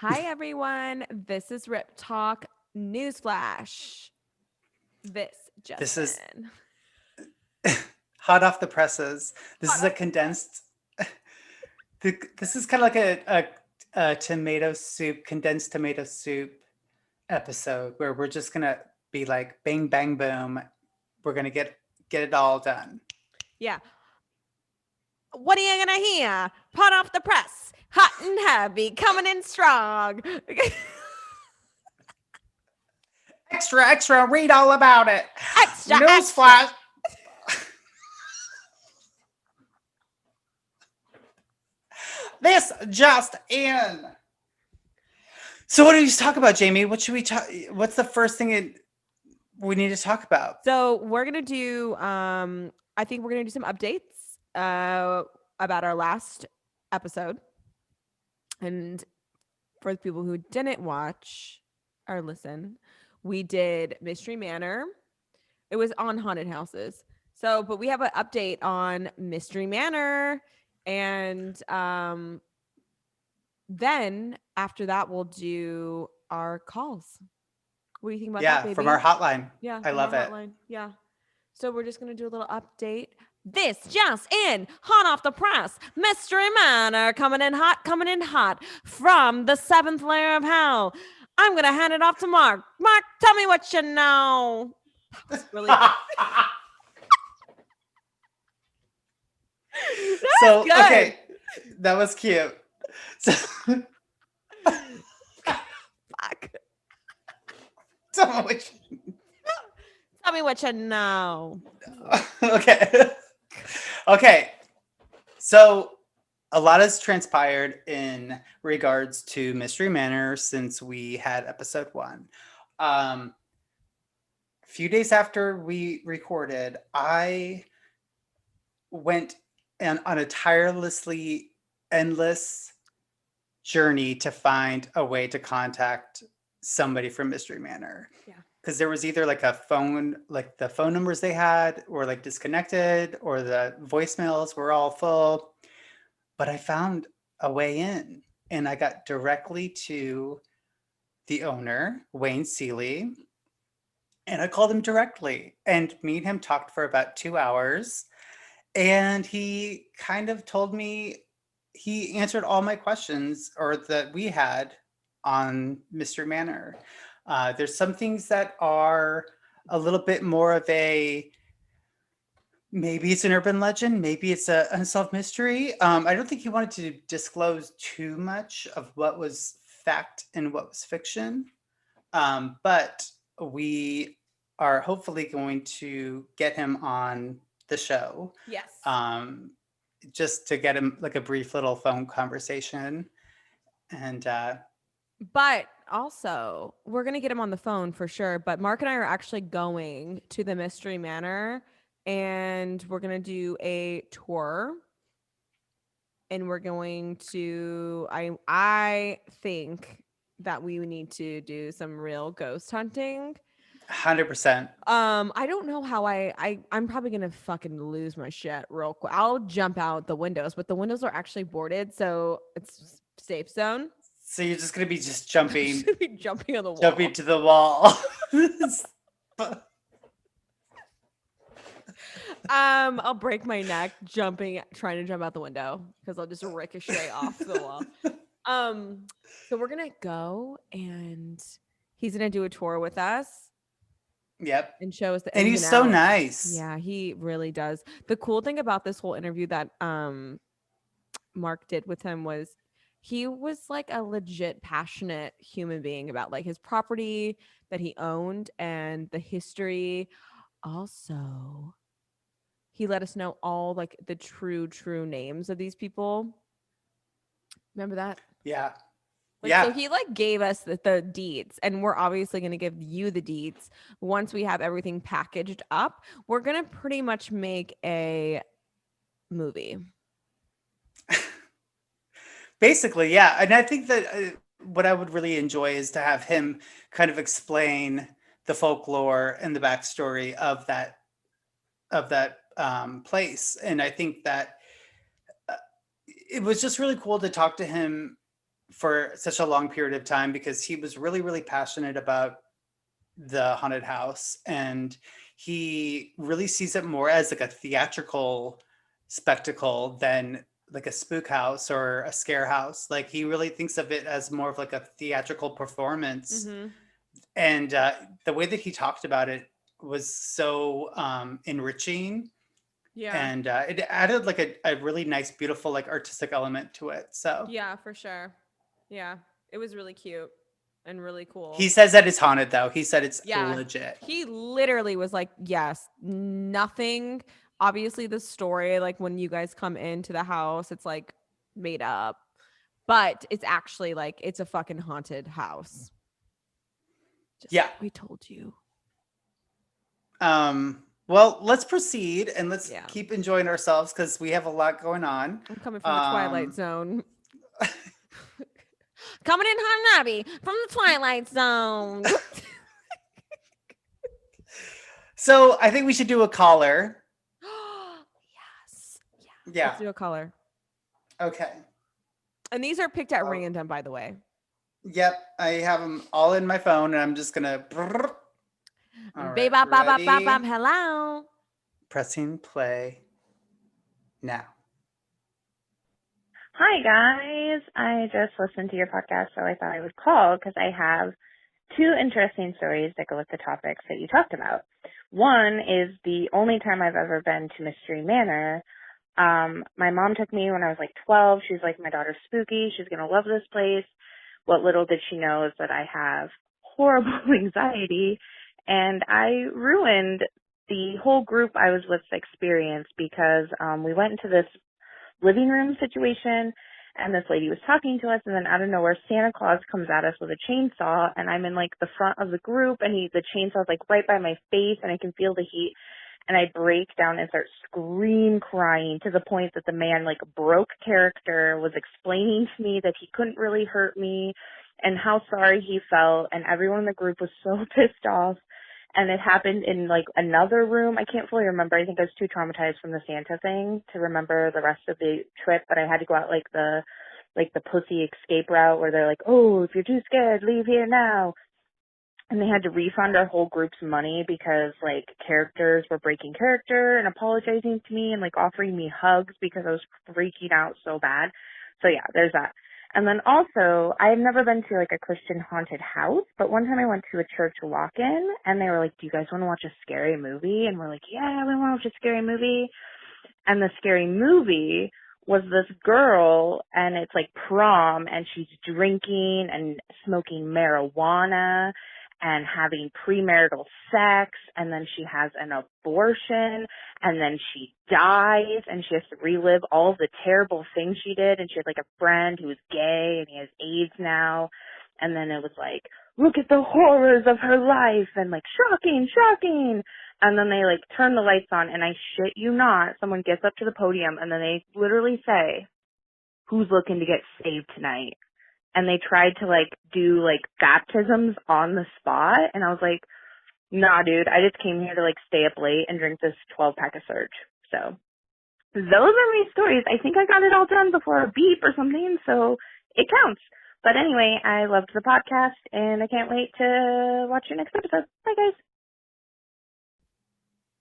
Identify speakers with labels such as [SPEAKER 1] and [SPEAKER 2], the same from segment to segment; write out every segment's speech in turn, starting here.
[SPEAKER 1] Hi, everyone. This is Rip Talk Newsflash. This,
[SPEAKER 2] This is
[SPEAKER 1] Justin.
[SPEAKER 2] hot off the presses. This
[SPEAKER 1] Hot
[SPEAKER 2] is a
[SPEAKER 1] off the press.
[SPEAKER 2] condensed. This is kind of like a tomato soup, condensed tomato soup episode where we're just gonna be like, bang, bang, boom. We're gonna get it all done.
[SPEAKER 1] Yeah. What are you going to hear? Hot off the press. Hot and heavy. Coming in strong.
[SPEAKER 2] Extra, extra. Read all about it.
[SPEAKER 1] Extra, extra.
[SPEAKER 2] Newsflash. This just in. So, what do you talk about, Jamie? What should we talk? What's the first thing we need to talk about?
[SPEAKER 1] So, we're going to do, I think we're going to do some updates about our last episode. And for the people who didn't watch or listen, we did Mystery Manor. It was on haunted houses. So, but we have an update on Mystery Manor. And then after that, we'll do our calls. What do you think about that,
[SPEAKER 2] Yeah,
[SPEAKER 1] baby?
[SPEAKER 2] from our hotline.
[SPEAKER 1] Yeah,
[SPEAKER 2] I
[SPEAKER 1] from our
[SPEAKER 2] love it.
[SPEAKER 1] hotline. Yeah. So we're just going to do a little update. This just in, hot off the press, Mystery Manor coming in hot from the seventh layer of hell. I'm going to hand it off to Mark. Mark, tell me what you know. That was really
[SPEAKER 2] So,
[SPEAKER 1] good.
[SPEAKER 2] okay, that was cute. So,
[SPEAKER 1] Fuck.
[SPEAKER 2] tell me which.
[SPEAKER 1] Tell me what you know.
[SPEAKER 2] Okay. Okay. So, a lot has transpired in regards to Mystery Manor since we had episode 1. A few days after we recorded, I went on a tirelessly endless journey to find a way to contact somebody from Mystery Manor.
[SPEAKER 1] Yeah.
[SPEAKER 2] Because there was either like a phone, like the phone numbers they had were like disconnected or the voicemails were all full. But I found a way in and I got directly to the owner, Wayne Seeley, and I called him directly. And me and him talked for about 2 hours. And he kind of told me he answered all my questions or that we had on Mystery Manor. There's some things that are a little bit more of a maybe it's an urban legend, maybe it's a unsolved mystery. I don't think he wanted to disclose too much of what was fact and what was fiction, but we are hopefully going to get him on the show.
[SPEAKER 1] Yes.
[SPEAKER 2] Just to get him like a brief little phone conversation. And
[SPEAKER 1] But also, we're going to get him on the phone for sure. But Mark and I are actually going to the Mystery Manor and we're going to do a tour. And we're going to, I think that we need to do some real ghost hunting.
[SPEAKER 2] 100%.
[SPEAKER 1] I don't know how I'm probably gonna fucking lose my shit real quick. I'll jump out the windows, but the windows are actually boarded, so it's safe zone.
[SPEAKER 2] So you're just gonna be just
[SPEAKER 1] I'm just gonna be jumping on the wall.
[SPEAKER 2] jumping to the wall.
[SPEAKER 1] I'll break my neck trying to jump out the window because I'll just ricochet off the wall. So we're gonna go and he's gonna do a tour with us.
[SPEAKER 2] Yep.
[SPEAKER 1] And show us the
[SPEAKER 2] And
[SPEAKER 1] ins
[SPEAKER 2] he's
[SPEAKER 1] and
[SPEAKER 2] so
[SPEAKER 1] outs.
[SPEAKER 2] nice.
[SPEAKER 1] Yeah, he really does. The cool thing about this whole interview that Mark did with him was he was like a legit passionate human being about like his property that he owned and the history. Also, he let us know all like the true names of these people. Remember that?
[SPEAKER 2] Yeah.
[SPEAKER 1] Like,
[SPEAKER 2] Yeah.
[SPEAKER 1] so he like gave us the deeds, and we're obviously going to give you the deeds once we have everything packaged up. We're going to pretty much make a movie.
[SPEAKER 2] Basically, yeah. And I think that what I would really enjoy is to have him kind of explain the folklore and the backstory of that place. And I think that it was just really cool to talk to him for such a long period of time because he was really, really passionate about the haunted house, and he really sees it more as like a theatrical spectacle than like a spook house or a scare house. Like he really thinks of it as more of like a theatrical performance,
[SPEAKER 1] Mm-hmm.
[SPEAKER 2] and the way that he talked about it was so enriching,
[SPEAKER 1] Yeah.
[SPEAKER 2] and it added like a really nice, beautiful, like artistic element to it. So
[SPEAKER 1] Yeah, for sure. Yeah. It was really cute and really
[SPEAKER 2] he
[SPEAKER 1] cool.
[SPEAKER 2] says that it's haunted, though. He said it's
[SPEAKER 1] Yeah.
[SPEAKER 2] legit.
[SPEAKER 1] He literally was like, yes, nothing. Obviously, the story, like when you guys come into the house, it's like made up, but it's actually like it's a fucking haunted house. Just
[SPEAKER 2] Yeah.
[SPEAKER 1] like we told you.
[SPEAKER 2] Well, let's proceed and let's
[SPEAKER 1] Yeah.
[SPEAKER 2] keep enjoying ourselves because we have a lot going on.
[SPEAKER 1] I'm coming from the Twilight
[SPEAKER 2] Um,
[SPEAKER 1] Zone. Coming in hot and heavy from the Twilight Zone.
[SPEAKER 2] so I think we should do a caller.
[SPEAKER 1] Yes. Yeah.
[SPEAKER 2] Yeah.
[SPEAKER 1] Let's do a color.
[SPEAKER 2] Okay.
[SPEAKER 1] And these are picked at
[SPEAKER 2] Oh,
[SPEAKER 1] random, by the way.
[SPEAKER 2] yep. I have them all in my phone and I'm just going to. All right.
[SPEAKER 1] Bebop, bop, bop, bop, bop.
[SPEAKER 2] Ready?
[SPEAKER 1] Hello.
[SPEAKER 2] Pressing play now.
[SPEAKER 3] Hi, guys. I just listened to your podcast, so I thought I would call because I have two interesting stories that go with the topics that you talked about. One is the only time I've ever been to Mystery Manor. My mom took me when I was like 12. She was like, my daughter's spooky. She's going to love this place. What little did she know is that I have horrible anxiety, and I ruined the whole group I was with's experience because we went into this living room situation, and this lady was talking to us, and then out of nowhere Santa Claus comes at us with a chainsaw, and I'm in like the front of the group, and the chainsaw's like right by my face, and I can feel the heat, and I break down and start crying to the point that the man like broke character, was explaining to me that he couldn't really hurt me and how sorry he felt, and everyone in the group was so pissed off. And it happened in like another room. I can't fully remember. I think I was too traumatized from the Santa thing to remember the rest of the trip, but I had to go out like the pussy escape route where they're like, oh, if you're too scared, leave here now. And they had to refund our whole group's money because like characters were breaking character and apologizing to me and like offering me hugs because I was freaking out so bad. So yeah, there's that. And then also, I've never been to like a Christian haunted house, but one time I went to a church walk-in and they were like, do you guys want to watch a scary movie? And we're like, yeah, we want to watch a scary movie. And the scary movie was this girl, and it's like prom, and she's drinking and smoking marijuana and having premarital sex, and then she has an abortion, and then she dies, and she has to relive all of the terrible things she did, and she had like a friend who was gay, and he has AIDS now, and then it was like, look at the horrors of her life, and like, shocking, shocking. And then they like turn the lights on, and I shit you not, someone gets up to the podium and then they literally say, who's looking to get saved tonight? And they tried to like do like baptisms on the spot, and I was like, nah, dude, I just came here to like stay up late and drink this 12-pack of Surge. So those are my stories. I think I got it all done before a beep or something, so it counts. But anyway, I loved the podcast, and I can't wait to watch your next episode. Bye, guys.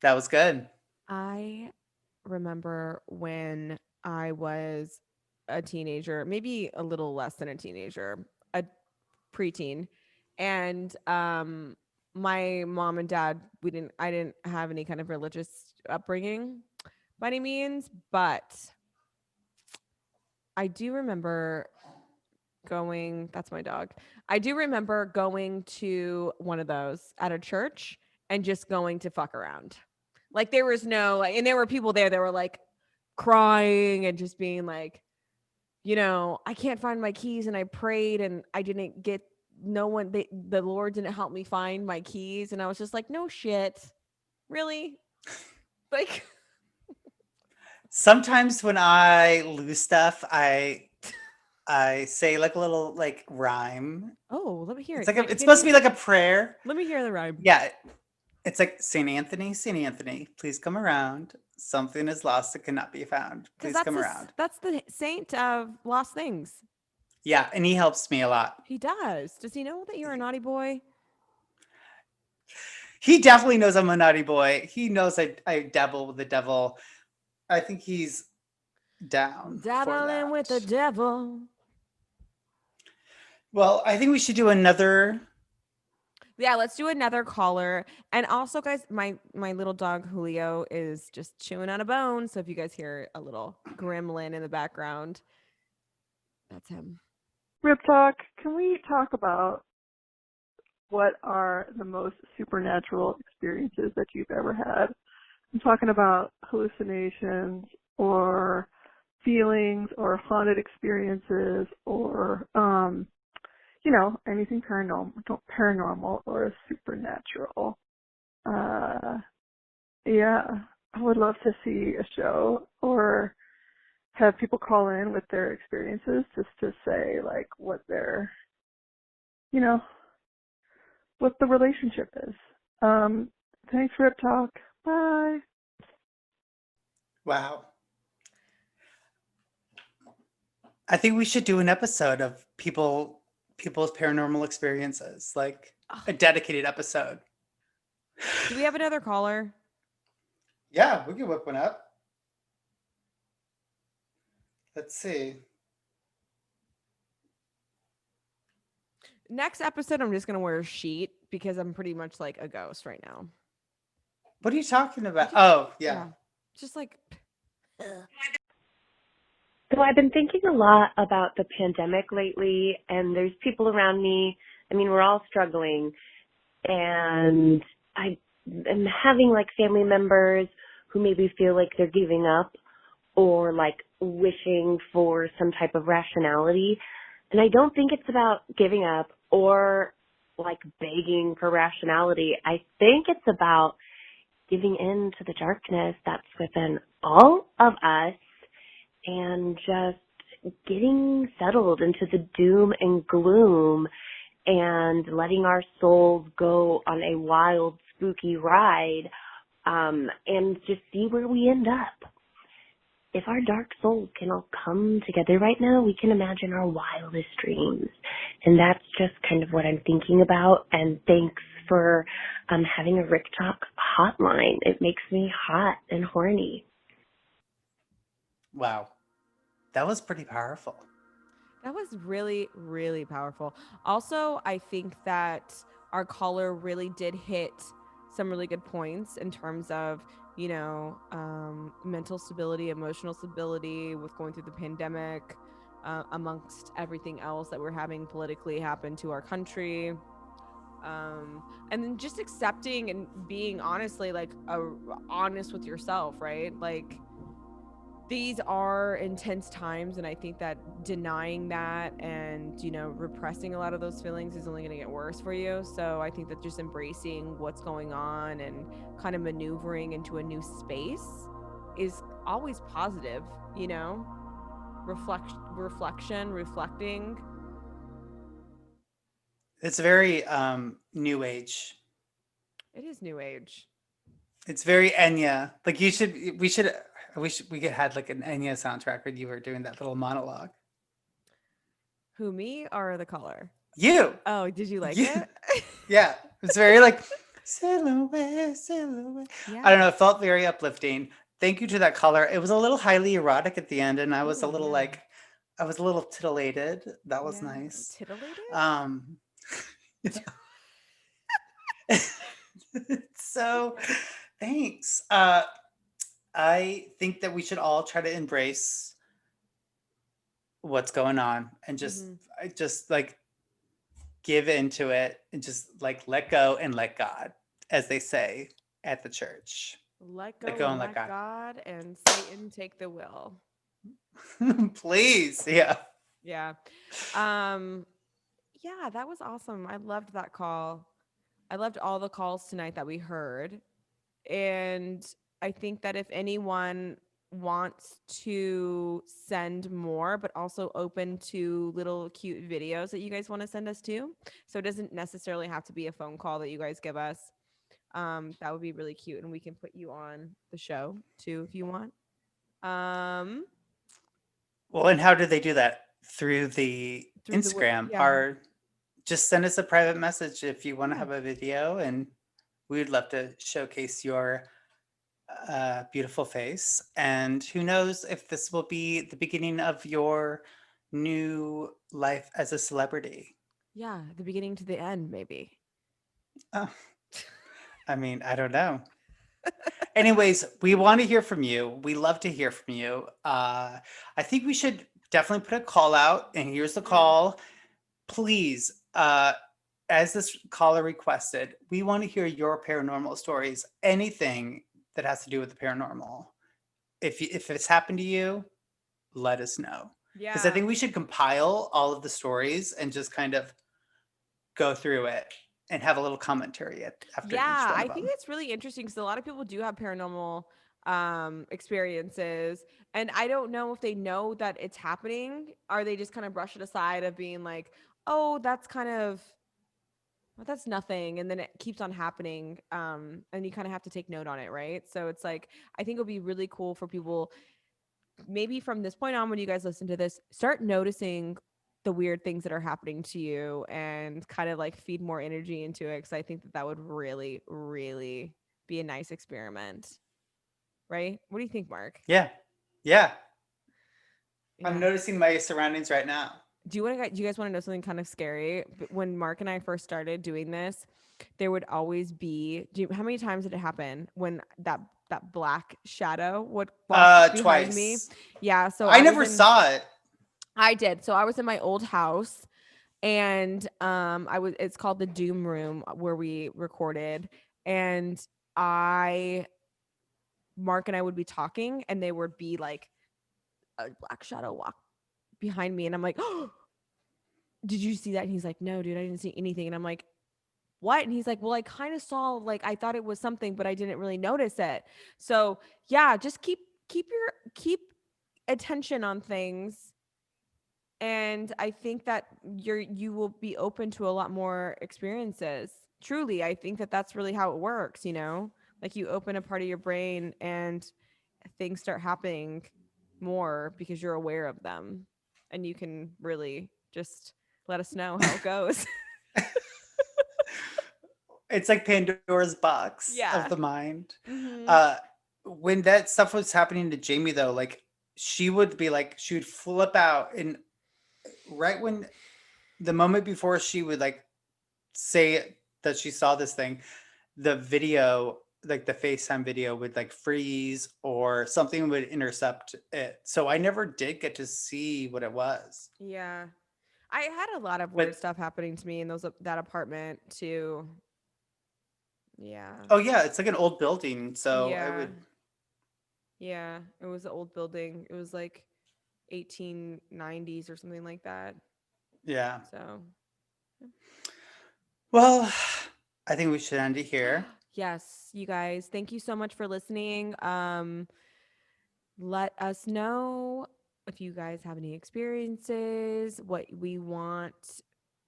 [SPEAKER 2] That was good.
[SPEAKER 1] I remember when I was a teenager, maybe a little less than a teenager, a preteen, and my mom and dad, I didn't have any kind of religious upbringing by any means, but I do remember that's my dog. I do remember going to one of those at a church and just going to fuck around. Like there was no, and there were people there that were like crying and just being like, I can't find my keys, and I prayed and I didn't get the Lord didn't help me find my keys, and I was just like, no shit. Really? Like
[SPEAKER 2] Sometimes when I lose stuff, I say like a little like rhyme.
[SPEAKER 1] oh, let me hear
[SPEAKER 2] It's
[SPEAKER 1] it.
[SPEAKER 2] like it's supposed to be like a prayer.
[SPEAKER 1] Let me hear the rhyme.
[SPEAKER 2] Yeah, it's like Saint Anthony, please come around. Something is lost that cannot be found.
[SPEAKER 1] Because
[SPEAKER 2] Please come around.
[SPEAKER 1] that's the saint of lost things.
[SPEAKER 2] Yeah, and he helps me a lot.
[SPEAKER 1] He does. Does he know that you're a naughty boy?
[SPEAKER 2] He definitely knows I'm a naughty boy. He knows I dabble with the devil. I think he's down for
[SPEAKER 1] Dabbling with the
[SPEAKER 2] that.
[SPEAKER 1] devil.
[SPEAKER 2] Well, I think we should do another.
[SPEAKER 1] Yeah, let's do another caller. And also, guys, my little dog Julio is just chewing on a bone. So if you guys hear a little gremlin in the background, that's him.
[SPEAKER 4] Rip Talk, can we talk about what are the most supernatural experiences that you've ever had? I'm talking about hallucinations or feelings or haunted experiences or, anything paranormal or supernatural. Yeah, I would love to see a show or have people call in with their experiences just to say like what their, what the relationship is. Thanks, Rip Talk. Bye.
[SPEAKER 2] Wow. I think we should do an episode of people's paranormal experiences, like a dedicated episode.
[SPEAKER 1] Do we have another caller?
[SPEAKER 2] Yeah, we can whip one up. Let's see.
[SPEAKER 1] Next episode, I'm just gonna wear a sheet because I'm pretty much like a ghost right now.
[SPEAKER 2] What are you talking about? Oh, yeah.
[SPEAKER 1] Just like.
[SPEAKER 5] So I've been thinking a lot about the pandemic lately, and there's people around me. I mean, we're all struggling, and I am having like family members who maybe feel like they're giving up or like wishing for some type of rationality. And I don't think it's about giving up or like begging for rationality. I think it's about giving in to the darkness that's within all of us and just getting settled into the doom and gloom and letting our souls go on a wild, spooky ride, and just see where we end up. If our dark souls can all come together right now, we can imagine our wildest dreams. And that's just kind of what I'm thinking about. And thanks for having a Rick Talk hotline. It makes me hot and horny.
[SPEAKER 2] Wow. That was pretty powerful.
[SPEAKER 1] That was really, really powerful. Also, I think that our caller really did hit some really good points in terms of, mental stability, emotional stability with going through the pandemic, amongst everything else that we're having politically happen to our country. And then just accepting and being honestly honest with yourself, right? Like, these are intense times, and I think that denying that and repressing a lot of those feelings is only going to get worse for you. So I think that just embracing what's going on and kind of maneuvering into a new space is always positive. Reflecting.
[SPEAKER 2] It's very new age.
[SPEAKER 1] It is new age.
[SPEAKER 2] It's very Enya. Like I wish we could had like an Enya soundtrack when you were doing that little monologue.
[SPEAKER 1] Who, me or the caller?
[SPEAKER 2] You.
[SPEAKER 1] Oh, did you like
[SPEAKER 2] Yeah.
[SPEAKER 1] it?
[SPEAKER 2] Yeah. It's very like silhouette, silhouette.
[SPEAKER 1] Yeah.
[SPEAKER 2] I don't know. It felt very uplifting. Thank you to that caller. It was a little highly erotic at the end, and I was a little I was a little titillated. That was nice.
[SPEAKER 1] Titillated?
[SPEAKER 2] So thanks. I think that we should all try to embrace what's going on and just like give into it and just like let go and let God, as they say at the church.
[SPEAKER 1] Let go and let God, and Satan take the will.
[SPEAKER 2] Please. Yeah.
[SPEAKER 1] Yeah. Yeah, that was awesome. I loved that call. I loved all the calls tonight that we heard. And I think that if anyone wants to send more, but also open to little cute videos that you guys want to send us to, so it doesn't necessarily have to be a phone call that you guys give us. That would be really cute, and we can put you on the show too if you want.
[SPEAKER 2] Well, and how do they do that? through the
[SPEAKER 1] Through the
[SPEAKER 2] Instagram,
[SPEAKER 1] yeah.
[SPEAKER 2] just send us a private message if you want to
[SPEAKER 1] Yeah.
[SPEAKER 2] have a video, and we would love to showcase your beautiful face. And who knows if this will be the beginning of your new life as a celebrity.
[SPEAKER 1] Yeah, the beginning to the end, maybe.
[SPEAKER 2] Oh, I mean, I don't know. Anyways, we want to hear from you. We love to hear from you. I think we should definitely put a call out, and here's the call. Please, as this caller requested, we want to hear your paranormal stories. Anything that has to do with the paranormal. If it's happened to you, let us know. Because I
[SPEAKER 1] Yeah.
[SPEAKER 2] think we should compile all of the stories and just kind of go through it and have a little commentary after each
[SPEAKER 1] Yeah,
[SPEAKER 2] one
[SPEAKER 1] I
[SPEAKER 2] of
[SPEAKER 1] think
[SPEAKER 2] them.
[SPEAKER 1] it's really interesting because a lot of people do have paranormal experiences, and I don't know if they know that it's happening, or they just kind of brush it aside of being like, oh, that's kind of well, that's nothing, and then it keeps on happening, and you kind of have to take note on it, right? So it's like I think it would be really cool for people, maybe from this point on, when you guys listen to this, start noticing the weird things that are happening to you and kind of like feed more energy into it, because I think that that would really, really be a nice experiment, right? What do you think, Mark?
[SPEAKER 2] Yeah. Yeah. I'm
[SPEAKER 1] Yeah.
[SPEAKER 2] noticing my surroundings right now.
[SPEAKER 1] Do you guys want to know something kind of scary? When Mark and I first started doing this, there would always be, how many times did it happen when that black shadow would walk behind me?
[SPEAKER 2] Twice.
[SPEAKER 1] Yeah, so
[SPEAKER 2] I never saw it.
[SPEAKER 1] I did. So I was in my old house, and it's called the Doom Room, where we recorded, and I Mark and I would be talking, and there would be like a black shadow walk behind me, and I'm like, "Oh, did you see that?" And he's like, "No, dude, I didn't see anything." And I'm like, "What?" And he's like, "Well, I kind of saw, like, I thought it was something, but I didn't really notice it." So yeah, just keep attention on things, and I think that you will be open to a lot more experiences. Truly, I think that that's really how it works, like you open a part of your brain and things start happening more because you're aware of them, and you can really just let us know how it goes.
[SPEAKER 2] It's like Pandora's box of
[SPEAKER 1] Yeah.
[SPEAKER 2] the mind.
[SPEAKER 1] Mhm.
[SPEAKER 2] Uh, when that stuff was happening to Jamie, though, like she would flip out, and right when the moment before she would like say that she saw this thing, the video, like the FaceTime video, would like freeze or something would intercept it. So I never did get to see what it was.
[SPEAKER 1] Yeah. I had a lot of weird
[SPEAKER 2] But
[SPEAKER 1] stuff happening to me in that apartment too. Yeah.
[SPEAKER 2] oh yeah, it's like an old building, so I
[SPEAKER 1] Yeah.
[SPEAKER 2] would.
[SPEAKER 1] Yeah. It was an old building. It was like 1890s or something like that.
[SPEAKER 2] Yeah.
[SPEAKER 1] So,
[SPEAKER 2] Well, I think we should end it here.
[SPEAKER 1] yes, you guys, thank you so much for listening. Let us know if you guys have any experiences. What we want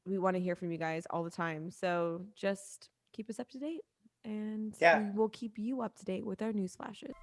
[SPEAKER 1] to hear from you guys all the time. So just keep us up to date, and
[SPEAKER 2] Yeah.
[SPEAKER 1] we will keep you up to date with our news flashes.